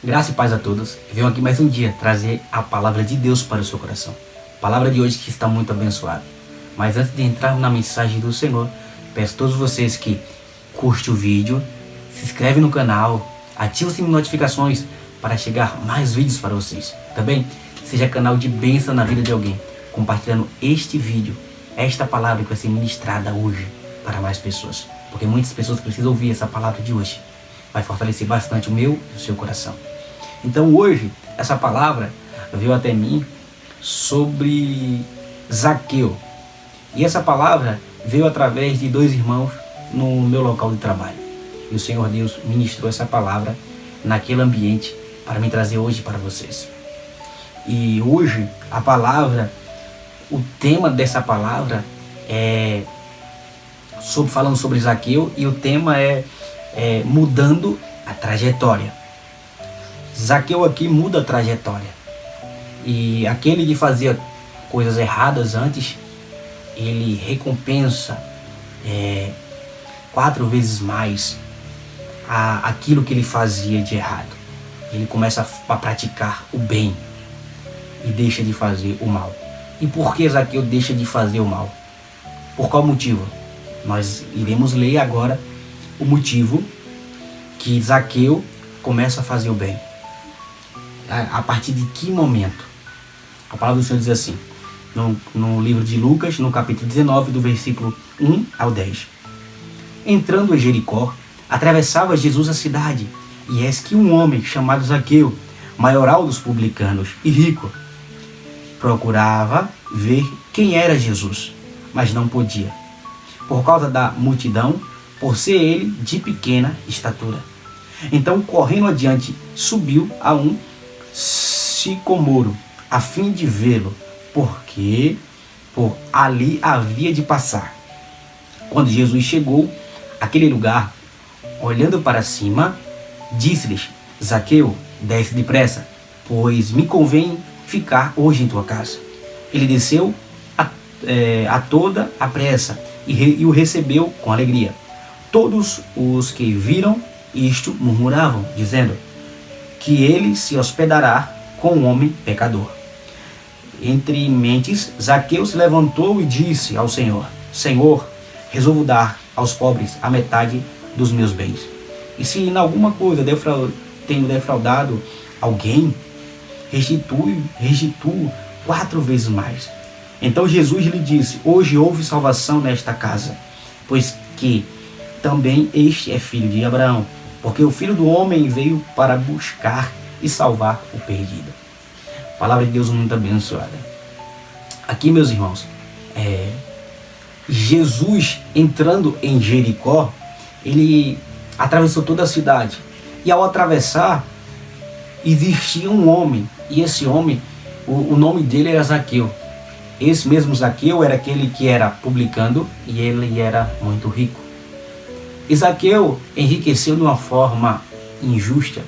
Graça e paz a todos. Venho aqui mais um dia trazer a palavra de Deus para o seu coração. A palavra de hoje que está muito abençoada. Mas antes de entrarmos na mensagem do Senhor, peço a todos vocês que curtem o vídeo, se inscreve no canal, ativa o sininho de notificações para chegar mais vídeos para vocês. Também seja canal de bênção na vida de alguém, compartilhando este vídeo, esta palavra que vai ser ministrada hoje para mais pessoas. Porque muitas pessoas precisam ouvir essa palavra de hoje. Vai fortalecer bastante o meu e o seu coração. Então hoje, essa palavra veio até mim sobre Zaqueu. E essa palavra veio através de dois irmãos no meu local de trabalho. E o Senhor Deus ministrou essa palavra naquele ambiente para me trazer hoje para vocês. E hoje, a palavra, o tema dessa palavra é falando sobre Zaqueu, e o tema é mudando a trajetória. Zaqueu aqui muda a trajetória. E aquele que fazia coisas erradas antes, ele recompensa 4 vezes mais aquilo que ele fazia de errado. Ele começa a praticar o bem e deixa de fazer o mal. E por que Zaqueu deixa de fazer o mal? Por qual motivo? Nós iremos ler agora o motivo que Zaqueu começa a fazer o bem. A partir de que momento? A palavra do Senhor diz assim, no livro de Lucas, no capítulo 19, do versículo 1 ao 10. Entrando em Jericó, atravessava Jesus a cidade, e eis que um homem chamado Zaqueu, maioral dos publicanos e rico, procurava ver quem era Jesus, mas não podia, por causa da multidão, por ser ele de pequena estatura. Então, correndo adiante, subiu a um sicomoro, a fim de vê-lo, porque por ali havia de passar. Quando Jesus chegou àquele lugar, olhando para cima, disse-lhes: Zaqueu, desce depressa, pois me convém ficar hoje em tua casa. Ele desceu a toda a pressa e o recebeu com alegria. Todos os que viram isto murmuravam, dizendo que ele se hospedará com um homem pecador. Entre mentes, Zaqueu se levantou e disse ao Senhor: Senhor, resolvo dar aos pobres a metade dos meus bens. E se em alguma coisa tenho defraudado alguém, restituo 4 vezes mais. Então Jesus lhe disse: hoje houve salvação nesta casa, pois que também este é filho de Abraão, porque o Filho do Homem veio para buscar e salvar o perdido. Palavra de Deus muito abençoada. Aqui, meus irmãos, Jesus entrando em Jericó, ele atravessou toda a cidade. E ao atravessar, existia um homem. E esse homem, o nome dele era Zaqueu. Esse mesmo Zaqueu era aquele que era publicano e ele era muito rico. E Zaqueu enriqueceu de uma forma injusta.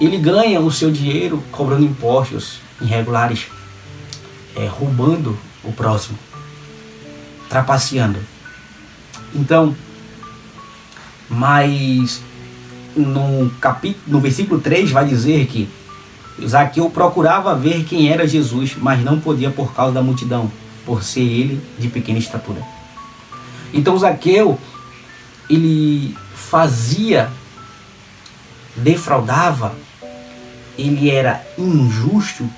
Ele ganha o seu dinheiro cobrando impostos irregulares, roubando o próximo, trapaceando. Então, mas no versículo 3 vai dizer que Zaqueu procurava ver quem era Jesus, mas não podia por causa da multidão, por ser ele de pequena estatura. Então Zaqueu, ele defraudava, ele era injusto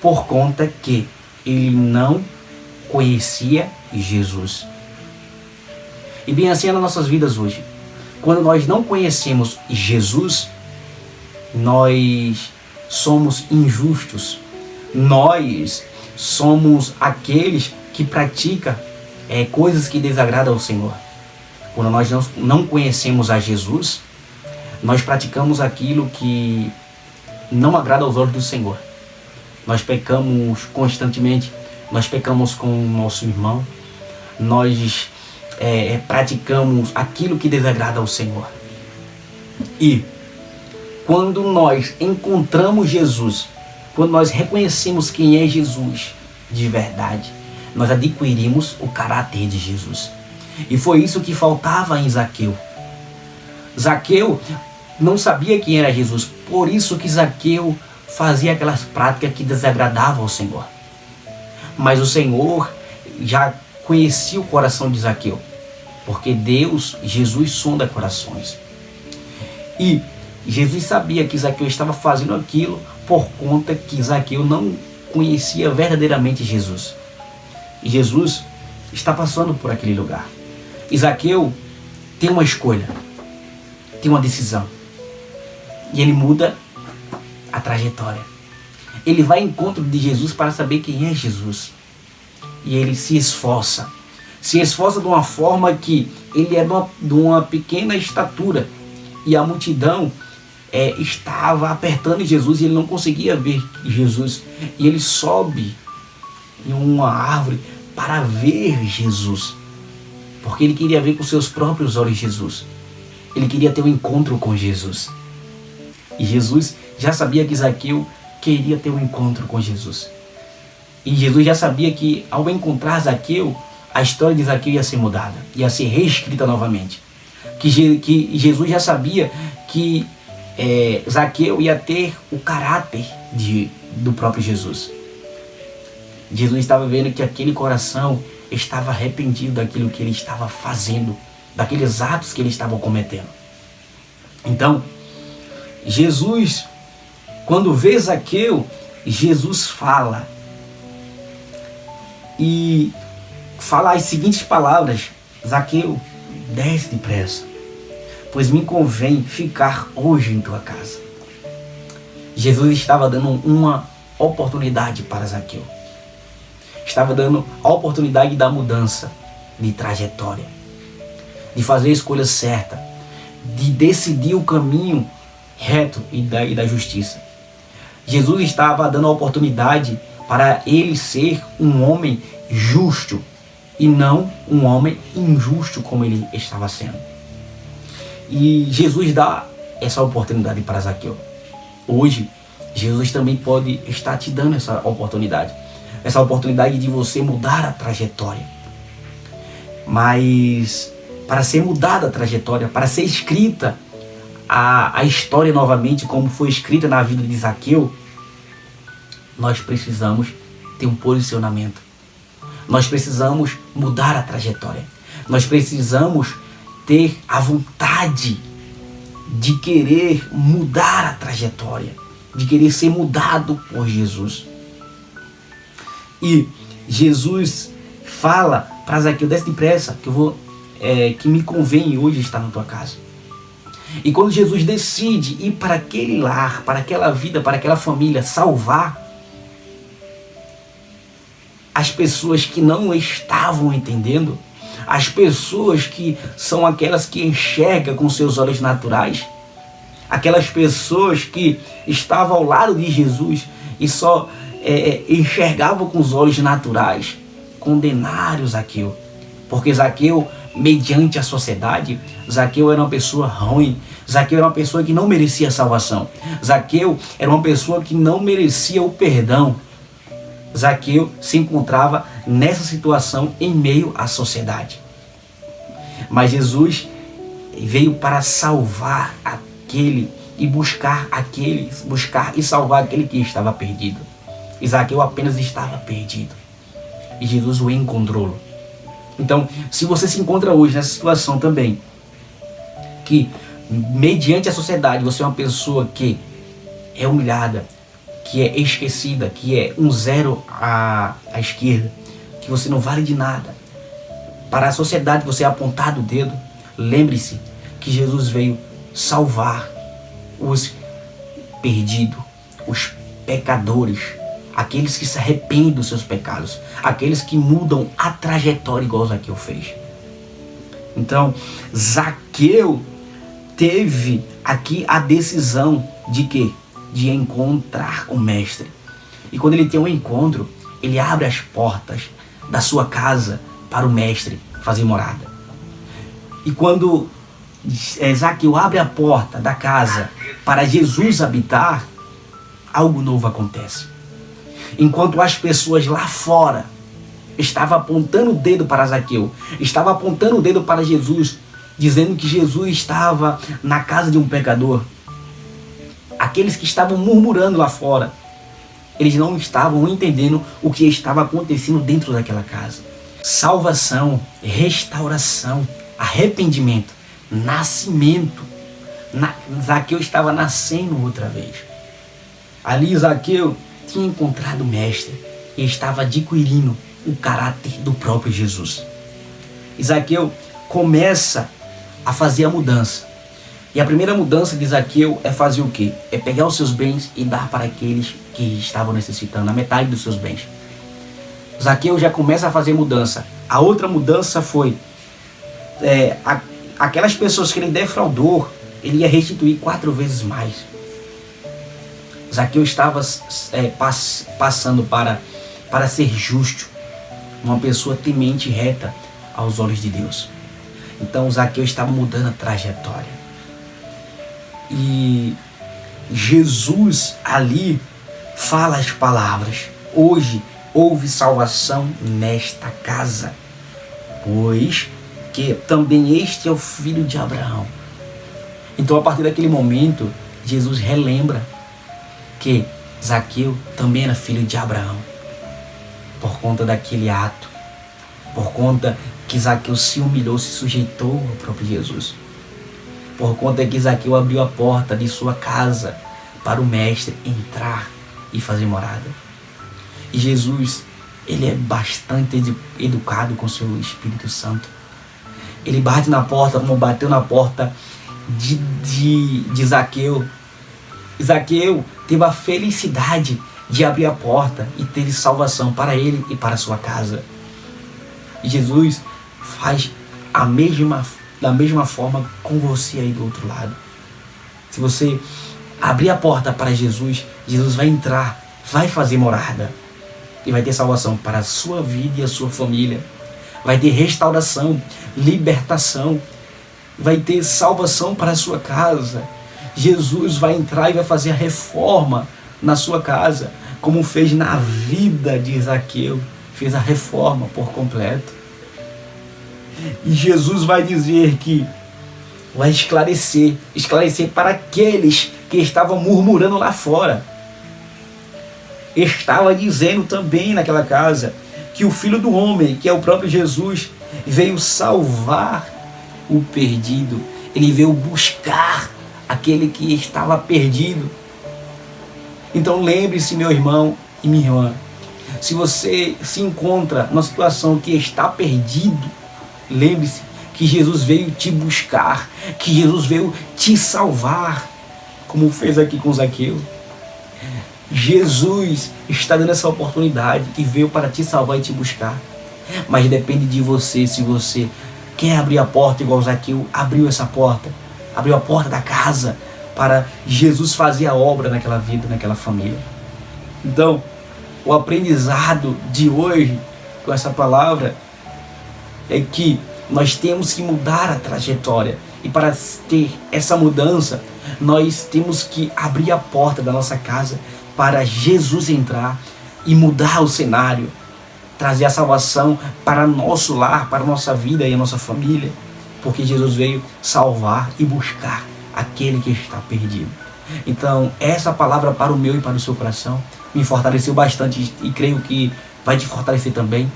por conta que ele não conhecia Jesus. E bem assim é nas nossas vidas hoje. Quando nós não conhecemos Jesus, nós somos injustos. Nós somos aqueles que praticam coisas que desagradam ao Senhor. Quando nós não conhecemos a Jesus, nós praticamos aquilo que não agrada aos olhos do Senhor. Nós pecamos constantemente, nós pecamos com o nosso irmão, nós praticamos aquilo que desagrada ao Senhor. E quando nós encontramos Jesus, quando nós reconhecemos quem é Jesus de verdade, nós adquirimos o caráter de Jesus. E foi isso que faltava em Zaqueu. Zaqueu não sabia quem era Jesus. Por isso que Zaqueu fazia aquelas práticas que desagradavam ao Senhor. Mas o Senhor já conhecia o coração de Zaqueu, porque Deus, Jesus, sonda corações. E Jesus sabia que Zaqueu estava fazendo aquilo por conta que Zaqueu não conhecia verdadeiramente Jesus. E Jesus está passando por aquele lugar. E Zaqueu tem uma escolha, tem uma decisão. E ele muda a trajetória. Ele vai ao encontro de Jesus para saber quem é Jesus. E ele se esforça de uma forma que ele é de uma pequena estatura. E a multidão estava apertando Jesus e ele não conseguia ver Jesus. E ele sobe em uma árvore para ver Jesus. Porque ele queria ver com seus próprios olhos Jesus. Ele queria ter um encontro com Jesus. E Jesus já sabia que Zaqueu queria ter um encontro com Jesus. E Jesus já sabia que ao encontrar Zaqueu, a história de Zaqueu ia ser mudada, ia ser reescrita novamente. Que Jesus já sabia que Zaqueu ia ter o caráter do próprio Jesus. Jesus estava vendo que aquele coração estava arrependido daquilo que ele estava fazendo, daqueles atos que ele estava cometendo. Então, Jesus, quando vê Zaqueu, Jesus fala. E fala as seguintes palavras: Zaqueu, desce depressa, pois me convém ficar hoje em tua casa. Jesus estava dando uma oportunidade para Zaqueu. Estava dando a oportunidade da mudança de trajetória, de fazer a escolha certa, de decidir o caminho reto e da justiça. Jesus estava dando a oportunidade para ele ser um homem justo e não um homem injusto como ele estava sendo. E Jesus dá essa oportunidade para Zaqueu. Hoje, Jesus também pode estar te dando essa oportunidade de você mudar a trajetória. Mas para ser mudada a trajetória, para ser escrita a história novamente como foi escrita na vida de Zaqueu, nós precisamos ter um posicionamento. Nós precisamos mudar a trajetória. Nós precisamos ter a vontade de querer mudar a trajetória, de querer ser mudado por Jesus. E Jesus fala para Zaqueu: desce depressa, que me convém hoje estar na tua casa. E quando Jesus decide ir para aquele lar, para aquela vida, para aquela família, salvar as pessoas que não estavam entendendo, as pessoas que são aquelas que enxergam com seus olhos naturais, aquelas pessoas que estavam ao lado de Jesus e só enxergavam com os olhos naturais, condenaram Zaqueu. Porque Zaqueu, mediante a sociedade, Zaqueu era uma pessoa ruim. Zaqueu era uma pessoa que não merecia salvação. Zaqueu era uma pessoa que não merecia o perdão. Zaqueu se encontrava nessa situação em meio à sociedade. Mas Jesus veio para salvar aquele e buscar e salvar aquele que estava perdido. E Zaqueu apenas estava perdido. E Jesus o encontrou. Então, se você se encontra hoje nessa situação também, que mediante a sociedade você é uma pessoa que é humilhada, que é esquecida, que é um zero à esquerda, que você não vale de nada, para a sociedade você é apontado o dedo, lembre-se que Jesus veio salvar os perdidos, os pecadores, aqueles que se arrependem dos seus pecados, aqueles que mudam a trajetória igual Zaqueu fez. Então, Zaqueu teve aqui a decisão de quê? De encontrar o mestre. E quando ele tem um encontro, ele abre as portas da sua casa para o mestre fazer morada. E quando Zaqueu abre a porta da casa para Jesus habitar, algo novo acontece. Enquanto as pessoas lá fora estavam apontando o dedo para Zaqueu, estavam apontando o dedo para Jesus, dizendo que Jesus estava na casa de um pecador. Aqueles que estavam murmurando lá fora, eles não estavam entendendo o que estava acontecendo dentro daquela casa. Salvação, restauração, arrependimento, nascimento. Zaqueu estava nascendo outra vez. Ali Zaqueu tinha encontrado o mestre e estava adquirindo o caráter do próprio Jesus. E Zaqueu começa a fazer a mudança. E a primeira mudança de Zaqueu é fazer o quê? É pegar os seus bens e dar para aqueles que estavam necessitando, a metade dos seus bens. Zaqueu já começa a fazer mudança. A outra mudança foi aquelas pessoas que ele defraudou, ele ia restituir 4 vezes mais. Zaqueu estava passando para ser justo, uma pessoa temente e reta aos olhos de Deus. Então Zaqueu estava mudando a trajetória. E Jesus ali fala as palavras: hoje houve salvação nesta casa, pois que também este é o filho de Abraão. Então a partir daquele momento, Jesus relembra que Zaqueu também era filho de Abraão, por conta daquele ato, por conta que Zaqueu se humilhou, se sujeitou ao próprio Jesus, por conta que Zaqueu abriu a porta de sua casa para o mestre entrar e fazer morada. E Jesus, ele é bastante educado com seu Espírito Santo. Ele bate na porta como bateu na porta de Zaqueu. Zaqueu teve a felicidade de abrir a porta e ter salvação para ele e para sua casa. E Jesus faz da mesma forma com você aí do outro lado. Se você abrir a porta para Jesus, Jesus vai entrar, vai fazer morada e vai ter salvação para a sua vida e a sua família. Vai ter restauração, libertação, vai ter salvação para a sua casa. Jesus vai entrar e vai fazer a reforma na sua casa, como fez na vida de Zaqueu, fez a reforma por completo. E Jesus vai dizer que vai esclarecer para aqueles que estavam murmurando lá fora. Estava dizendo também naquela casa que o Filho do Homem, que é o próprio Jesus, veio salvar o perdido. Ele veio buscar aquele que estava perdido. Então lembre-se, meu irmão e minha irmã, se você se encontra numa situação que está perdido, lembre-se que Jesus veio te buscar, que Jesus veio te salvar, como fez aqui com Zaqueu. Jesus está dando essa oportunidade e veio para te salvar e te buscar. Mas depende de você, se você quer abrir a porta igual Zaqueu abriu essa porta, abriu a porta da casa para Jesus fazer a obra naquela vida, naquela família. Então, o aprendizado de hoje com essa palavra é que nós temos que mudar a trajetória. E para ter essa mudança, nós temos que abrir a porta da nossa casa para Jesus entrar e mudar o cenário, trazer a salvação para nosso lar, para a nossa vida e a nossa família, porque Jesus veio salvar e buscar aquele que está perdido. Então, essa palavra para o meu e para o seu coração me fortaleceu bastante e creio que vai te fortalecer também.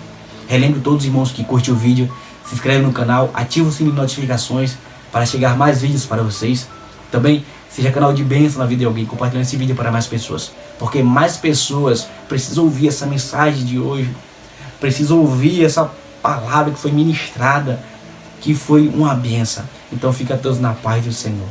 Relembro todos os irmãos que curtem o vídeo, se inscreve no canal, ativa o sininho de notificações para chegar mais vídeos para vocês. Também seja canal de bênção na vida de alguém, compartilhando esse vídeo para mais pessoas, porque mais pessoas precisam ouvir essa mensagem de hoje, precisam ouvir essa palavra que foi ministrada, que foi uma bênção. Então fica todos na paz do Senhor.